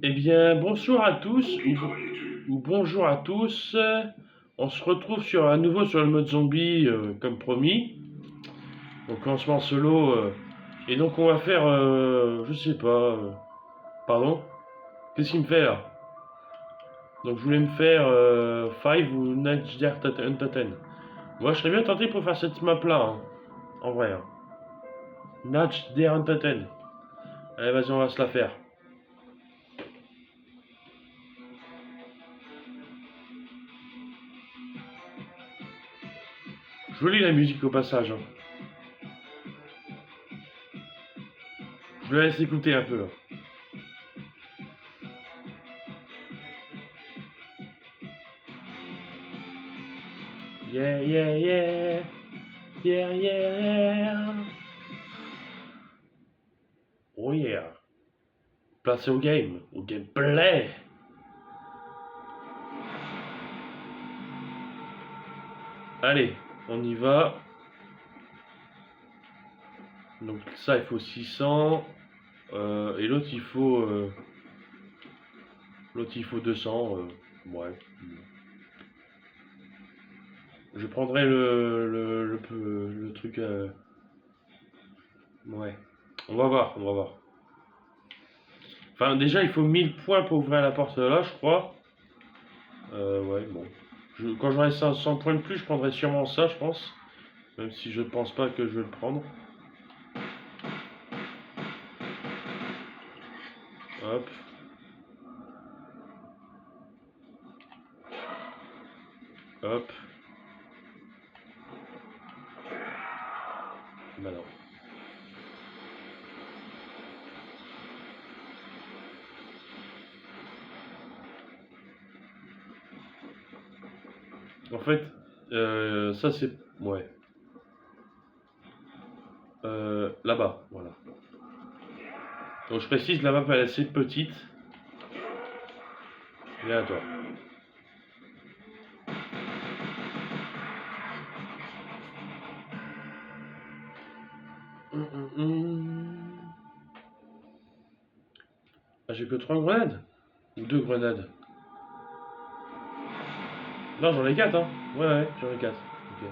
Eh bien, bonsoir à tous, ou bonjour à tous. On se retrouve à nouveau sur le mode zombie, comme promis. Donc, lancement solo. Et donc, on va faire, je sais pas. Pardon? Qu'est-ce qu'il me fait là? Donc, je voulais me faire Five ou Nudge Der Untaten. Moi, je serais bien tenté pour faire cette map là, hein, en vrai, hein. Nudge Der Untaten. Allez, vas-y, on va se la faire. Jolie la musique au passage, hein. Je le laisse écouter un peu, là. Yeah, yeah, yeah. Yeah, yeah. Oh yeah. Place au game, au gameplay. Allez, on y va. Donc ça, il faut 600. Et l'autre, il faut 200. Ouais. Je prendrai le truc. Ouais. On va voir, on va voir. Enfin, déjà, il faut 1000 points pour ouvrir la porte là, je crois. Ouais, bon. Quand j'aurai 500 points de plus, je prendrai sûrement ça, je pense. Même si je pense pas que je vais le prendre. Hop. Hop. Bah non. En fait, ça c'est... Ouais. Là-bas, voilà. Donc je précise, la map elle est assez petite. Viens à toi. Ah, j'ai que 3 grenades? Ou 2 grenades? Non, j'en ai 4, hein. Ouais, ouais, j'en ai 4. Ok.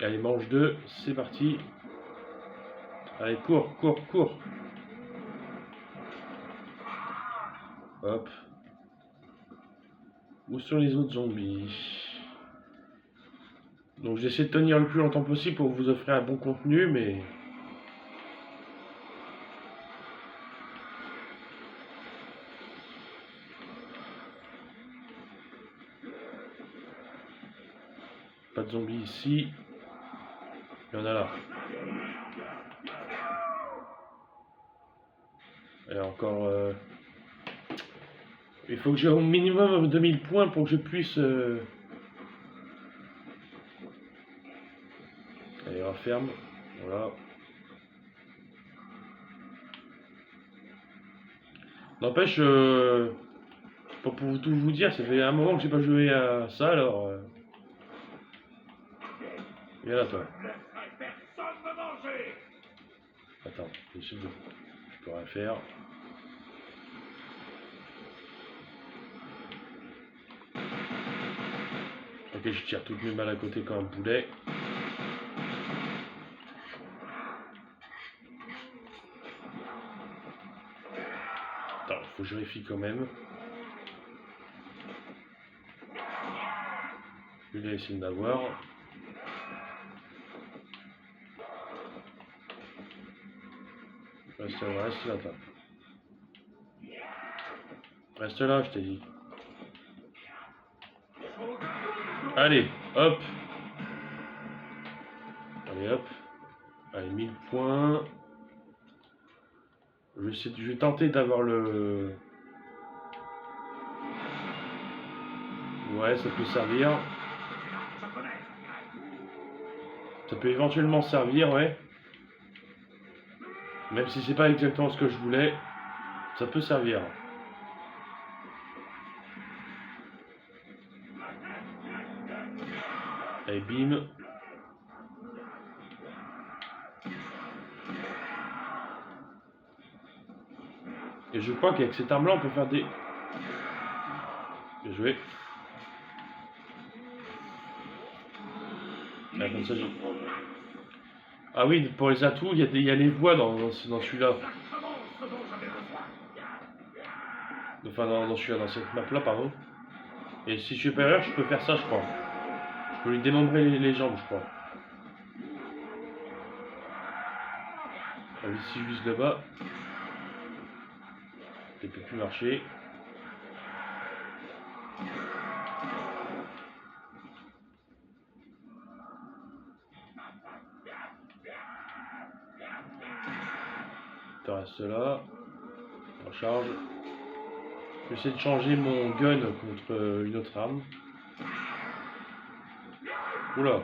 Allez, mange 2, c'est parti. Allez, cours, cours, cours. Hop. Où sont les autres zombies? Donc j'essaie de tenir le plus longtemps possible pour vous offrir un bon contenu, mais... Pas de zombies ici. Il y en a là. Et encore... Il faut que j'ai au minimum 2000 points pour que je puisse... Allez, on ferme. Voilà. N'empêche, pour tout vous dire, ça fait un moment que j'ai pas joué à ça, alors... Viens là, toi. Attends, je peux rien faire. Ok, je tire toutes mes balles à côté comme un poulet. Attends, faut que je vérifie quand même. Je vais essayer d'avoir. Reste là, toi. Reste là, je t'ai dit. Allez, hop. Allez, hop. Allez, 1000 points. Je vais tenter d'avoir le... Ouais, ça peut servir. Ça peut éventuellement servir, ouais. Même si c'est pas exactement ce que je voulais, ça peut servir. Allez, bim. Et je crois qu'avec cette arme-là, on peut faire des... Bien joué. Ah, comme ça, ah oui, pour les atouts, il y a les voies dans celui-là. Enfin, dans celui-là, dans cette map-là, pardon. Et si je suis supérieur, je peux faire ça, je crois. Je peux lui démembrer les jambes, je crois. Allez, si je vise là-bas, il ne peut plus marcher. Tu restes là. On charge. J'essaie de changer mon gun contre une autre arme. Oula.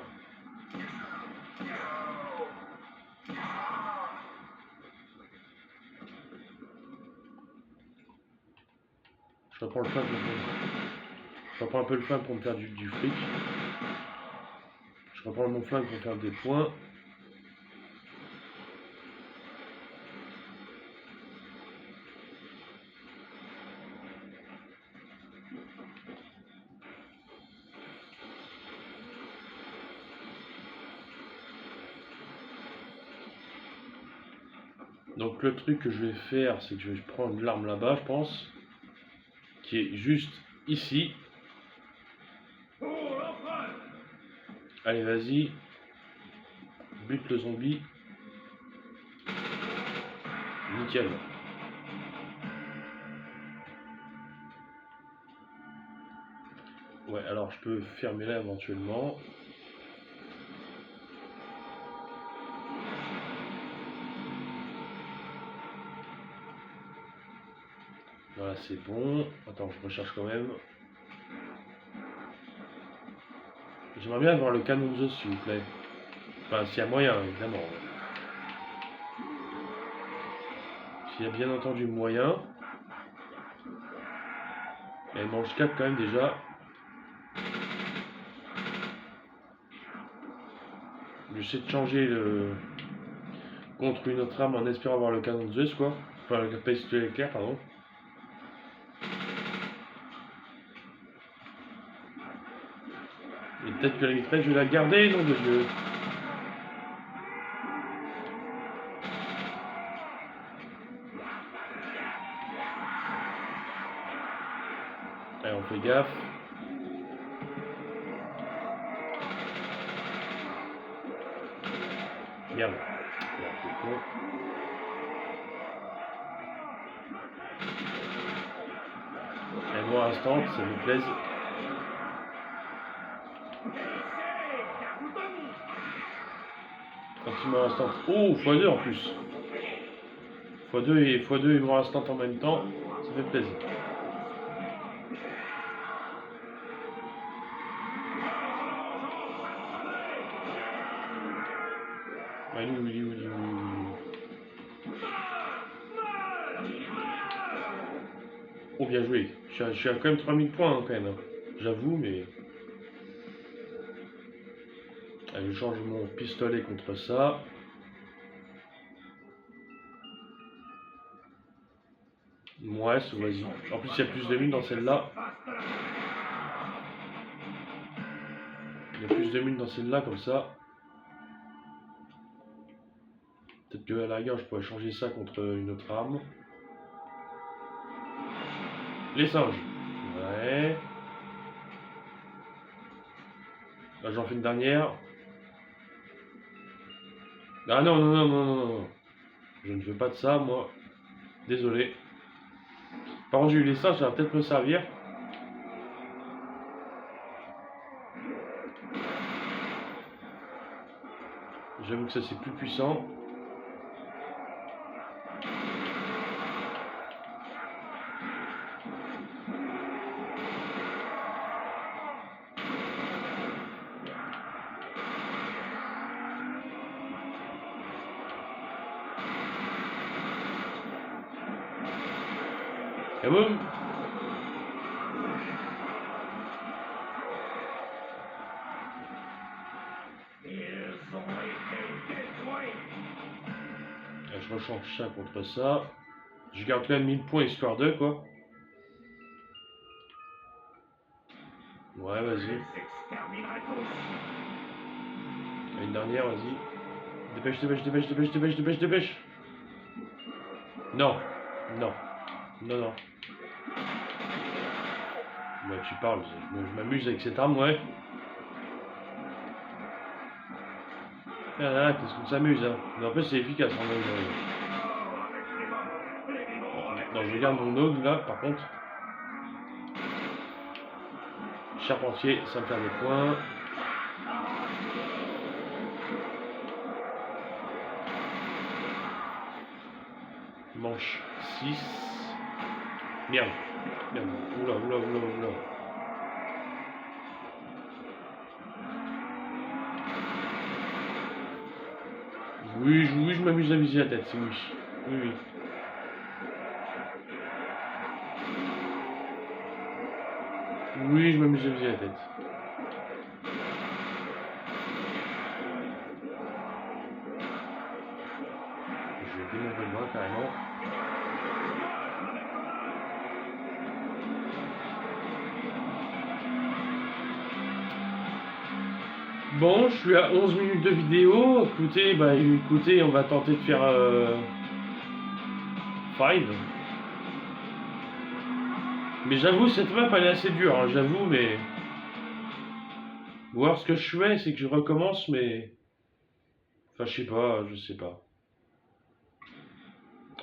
Je reprends le flingue je reprends un peu le flingue pour me faire du fric. Je reprends mon flingue pour faire des points. Donc le truc que je vais faire, c'est que je vais prendre l'arme là-bas, je pense, qui est juste ici. Allez, vas-y. Bute le zombie. Nickel. Ouais, alors je peux fermer là éventuellement. Voilà, c'est bon. Attends, je recherche quand même. J'aimerais bien avoir le canon de s'il vous plaît. Enfin, s'il y a moyen, évidemment. S'il y a bien entendu moyen. Elle mange 4 quand même déjà. J'essaie de changer le... contre une autre arme en espérant avoir le canon de Zeus, quoi. Enfin, le pistolet éclair, pardon. Et peut-être que la mitraille, je vais la garder, nom de Dieu. Allez, on fait gaffe. Merde. Merde, c'est con. Allez, moi, instant, ça me plaise. Sentiment instant. Oh, x2 en plus. x2 et mort instant en même temps, ça fait plaisir. Ouais, oui. Oh, bien joué. Je suis à quand même 3000 points, hein, quand même. Hein. J'avoue, mais... Allez, je change mon pistolet contre ça. Ouais, vas-y. En plus, il y a plus de mines dans celle-là. Il y a plus de mines dans celle-là, comme ça. Peut-être que à la rigueur, je pourrais changer ça contre une autre arme. Les singes. Ouais. Là, j'en fais une dernière. Ah non. Je ne veux pas de ça, moi. Désolé. Par contre, j'ai eu les singes, ça va peut-être me servir. J'avoue que ça, c'est plus puissant. Et boum. Je rechange ça contre ça. Je garde quand même 1000 points histoire de quoi. Ouais, vas-y. Une dernière, vas-y. Dépêche, dépêche, dépêche, dépêche, dépêche, dépêche, dépêche. Non, non, non, non. Ouais, tu parles, je m'amuse avec cette arme, ouais. Ah, qu'est-ce qu'on s'amuse, hein. Mais en plus, c'est efficace, hein, non, je garde mon ogre, là, par contre. Charpentier, ça me fait des points. Manche 6. Merde. Merde. Oula, oula, oula, oula. Oui, je m'amuse à viser la tête, c'est oui. Oui, oui. Oui, je m'amuse à viser la tête. Je vais démonter le bras carrément. Bon, je suis à 11 minutes de vidéo. Écoutez, on va tenter de faire 5. Mais j'avoue, cette map elle est assez dure, hein, j'avoue, mais. Voir ce que je fais, c'est que je recommence, mais. Enfin, je sais pas.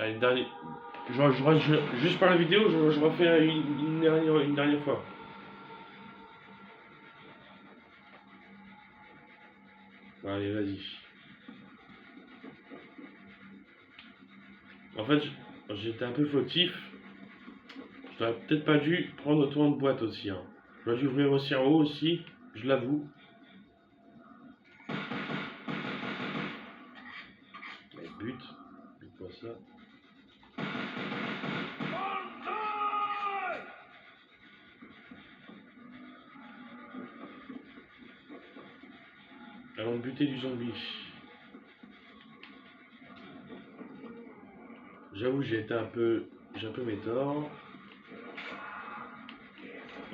Allez, dernier. Juste par la vidéo, je refais une dernière fois. Allez, vas-y. En fait, j'étais un peu fautif. J'aurais peut-être pas dû prendre autant de boîtes aussi. Hein. J'aurais dû ouvrir aussi en haut aussi, je l'avoue. But. C'est quoi ça? Allons buter du zombie. J'avoue, j'ai un peu mes torts.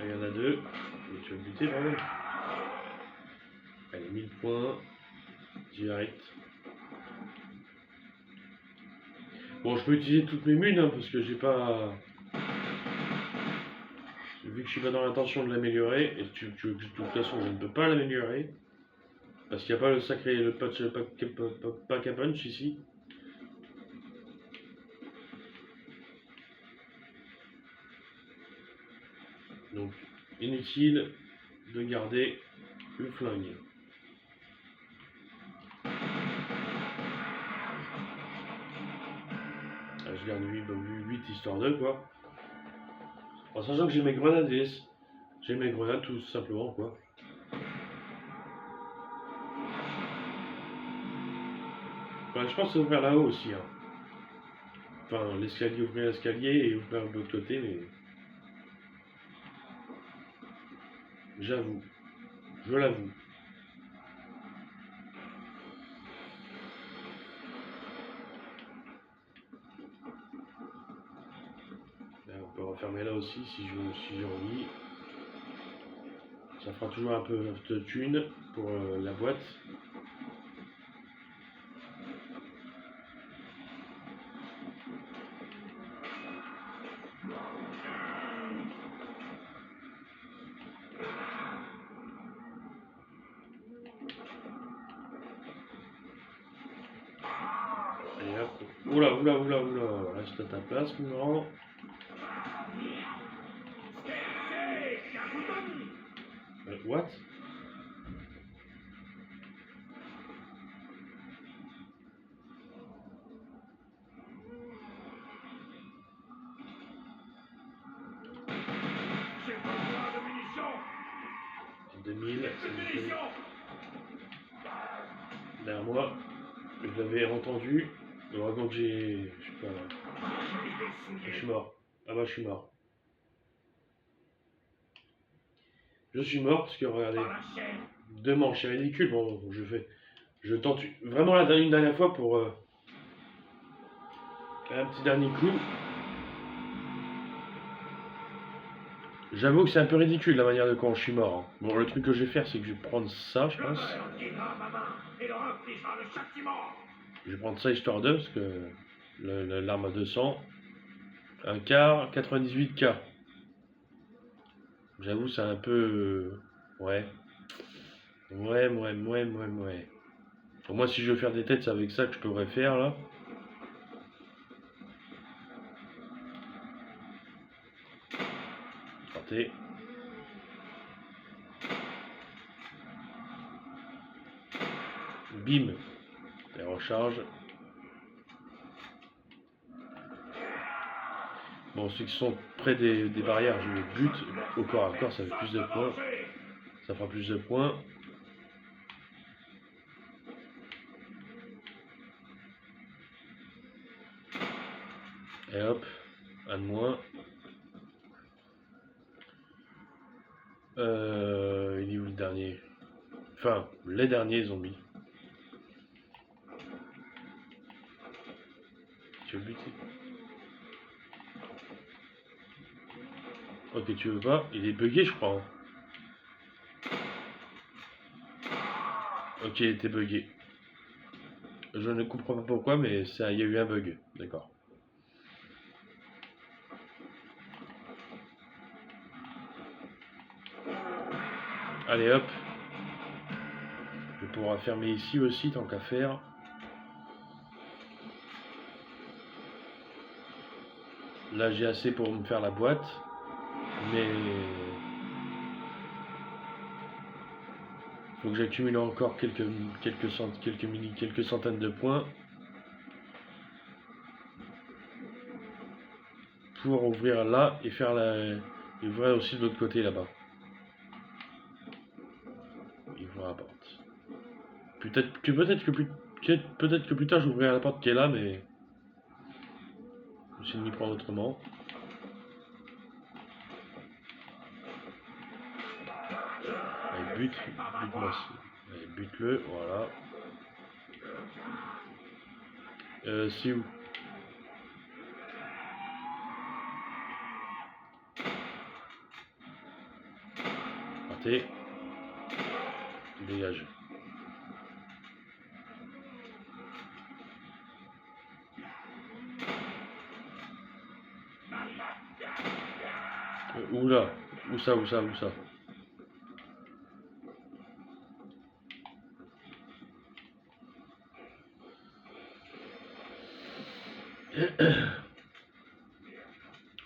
Il y en a deux. Et tu vas buter, vraiment. Allez, 1000 points. Direct. Bon, je peux utiliser toutes mes munes, hein, parce que j'ai pas... Vu que je suis pas dans l'intention de l'améliorer, et de toute façon, je ne peux pas l'améliorer. Parce qu'il n'y a pas le sacré, le pack à punch ici. Donc, inutile de garder le flingue. Je garde 8 histoire de quoi. En sachant que j'ai mes grenades j'ai mes grenades tout simplement quoi. Enfin, je pense que c'est ouvrir là-haut aussi. Hein. Enfin, l'escalier, ouvrir l'escalier et ouvrir de l'autre côté, mais. J'avoue. Je l'avoue. On peut refermer là aussi si j'ai envie. Ça fera toujours un peu de thune pour la boîte. Et hop. Oula, oula, oula, oula. Reste à ta place, mon grand. What? En 2000, c'est derrière moi, je l'avais entendu. Donc j'ai. Je sais pas. Je suis mort. Ah bah je suis mort. Je suis mort parce que regardez. 2 manches, c'est ridicule. Bon, je tente vraiment une dernière fois pour un petit dernier coup. J'avoue que c'est un peu ridicule la manière de quand je suis mort, hein. Bon, le truc que je vais faire, c'est que je vais prendre ça, je pense. Je vais prendre ça histoire de, parce que l'arme à 200. Un quart, 98K. J'avoue, c'est un peu... ouais. Ouais. Pour moi, si je veux faire des têtes, c'est avec ça que je pourrais faire, là. Raté. Bim. Et recharge. Bon, ceux qui sont près des barrières, je les bute. Au corps à corps, ça fait plus de points. Ça fera plus de points. Et hop, un de moins. Il est où le dernier? Enfin, les derniers zombies. Tu veux buter? Ok, tu veux pas? Il est bugué, je crois, hein. Ok, il était bugué. Je ne comprends pas pourquoi, mais ça, il y a eu un bug. D'accord. Allez hop. Je vais pouvoir fermer ici aussi, tant qu'à faire. Là, j'ai assez pour me faire la boîte. Mais... faut que j'accumule encore quelques centaines de points. Pour ouvrir là et faire la... et ouvrir aussi de l'autre côté là-bas. Il ouvre la porte. Peut-être que plus tard j'ouvrirai la porte qui est là, mais... j'essaie de m'y prendre autrement. Allez, bute-moi. Allez, bute-le, voilà. C'est où? Raté. Dégage. Oula. Où ça?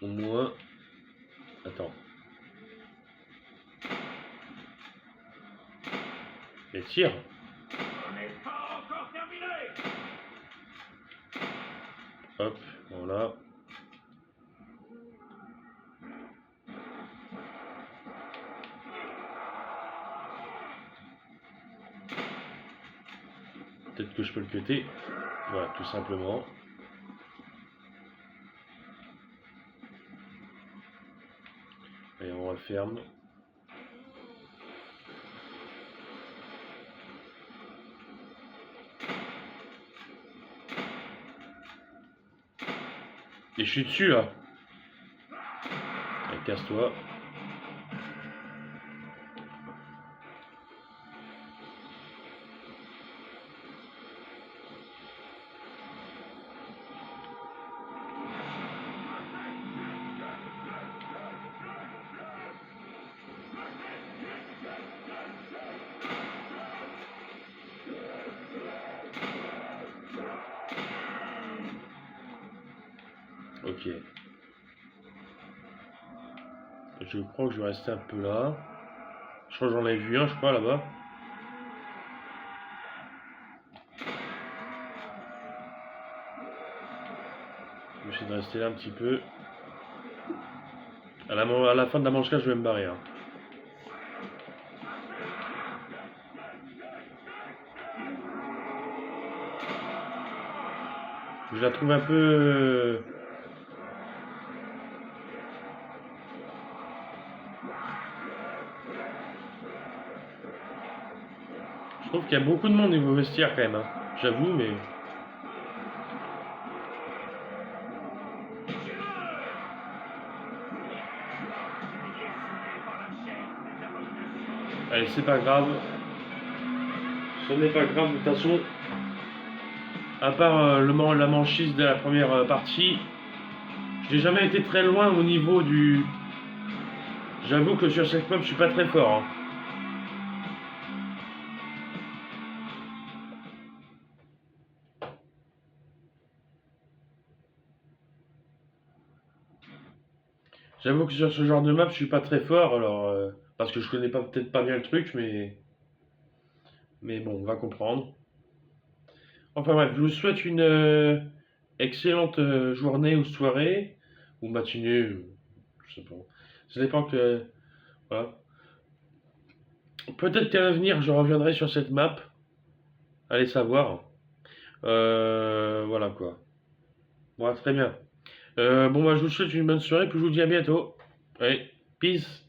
Au moins... attends. Et tire. Hop, voilà. Peut-être que je peux le cuter. Voilà, tout simplement. Et on referme. Et je suis dessus là. Allez, casse-toi. Ok. Je crois que je vais rester un peu là. Je crois que j'en ai vu un, je crois, là-bas. Je vais essayer de rester là un petit peu. À la fin de la manche-là, je vais me barrer, hein. Je la trouve un peu... je trouve qu'il y a beaucoup de monde au niveau vestiaire quand même, hein. J'avoue, mais... Allez, c'est pas grave. Ce n'est pas grave de toute façon. À part la manchise de la première partie, je n'ai jamais été très loin au niveau du... J'avoue que sur cette map, je suis pas très fort. Hein. J'avoue que sur ce genre de map, je suis pas très fort, alors parce que je connais pas peut-être pas bien le truc, mais bon, on va comprendre. Enfin bref, je vous souhaite une excellente journée ou soirée ou matinée, je sais pas. Ça dépend que voilà. Peut-être qu'à l'avenir, je reviendrai sur cette map. Allez savoir. Voilà quoi. Bon, très bien. Bon, bah, je vous souhaite une bonne soirée, puis je vous dis à bientôt. Allez, peace.